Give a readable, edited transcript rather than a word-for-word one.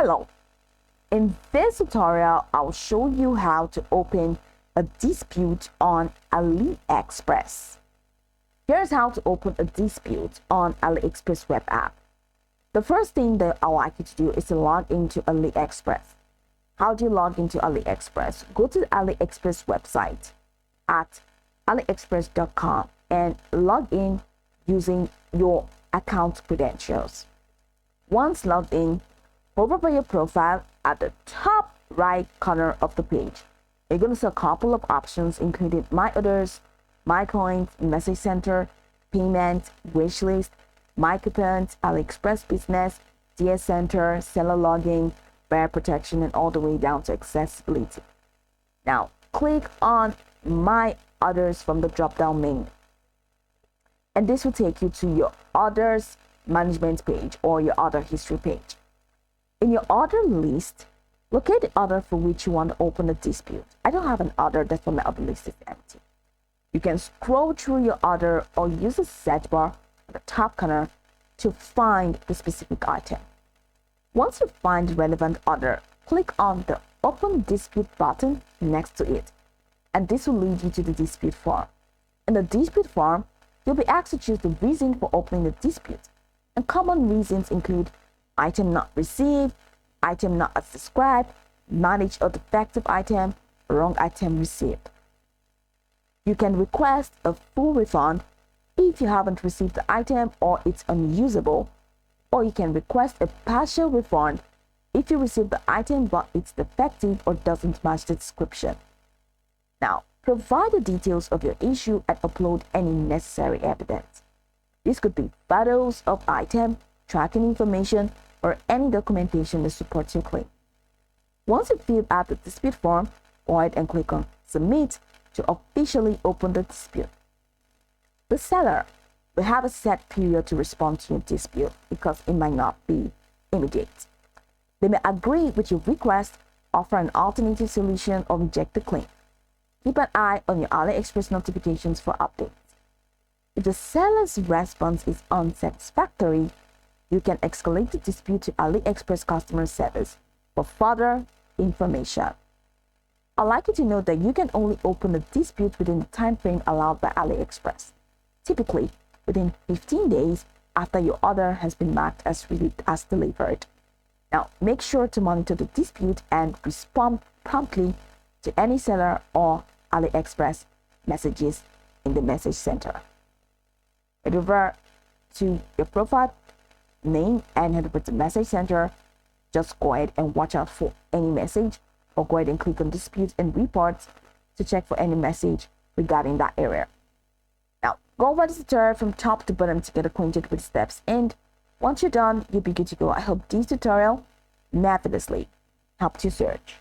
Hello, in this tutorial, I'll show you how to open a dispute on AliExpress. Here's how to open a dispute on AliExpress web app. The first thing that I'd like you to do is to log into AliExpress. How do you log into AliExpress? Go to the AliExpress website at aliexpress.com and log in using your account credentials. Once logged in, hover over your profile at the top right corner of the page. You're going to see a couple of options including My Orders, My Coins, Message Center, Payment, Wish List, My Coupons, AliExpress Business, DS Center, Seller Login, Buyer Protection, and all the way down to Accessibility. Now, click on My Orders from the drop-down menu. And this will take you to your Orders Management page or your Order History page. In your order list, locate the order for which you want to open a dispute. I don't have an order, that's why my order list is empty. You can scroll through your order or use the search bar at the top corner to find the specific item. Once you find the relevant order, click on the Open Dispute button next to it, and this will lead you to the dispute form. In the dispute form, you'll be asked to choose the reason for opening the dispute, and common reasons include item not received, item not as described, damaged or defective item, wrong item received. You can request a full refund if you haven't received the item or it's unusable, or you can request a partial refund if you receive the item but it's defective or doesn't match the description. Now, provide the details of your issue and upload any necessary evidence. This could be photos of item, tracking information, or any documentation that supports your claim. Once you fill out the dispute form, go ahead and click on Submit to officially open the dispute. The seller will have a set period to respond to your dispute because it might not be immediate. They may agree with your request, offer an alternative solution, or reject the claim. Keep an eye on your AliExpress notifications for updates. If the seller's response is unsatisfactory, you can escalate the dispute to AliExpress customer service for further information. I'd like you to know that you can only open a dispute within the time frame allowed by AliExpress, typically within 15 days after your order has been marked as delivered. Now, make sure to monitor the dispute and respond promptly to any seller or AliExpress messages in the message center. Head over to your profile name and head over to message center. Just go ahead and watch out for any message, or go ahead and click on disputes and reports to check for any message regarding that area. Now, go over the tutorial from top to bottom to get acquainted with steps, and once you're done, you'll be good to go. I hope this tutorial marvelously helped you search.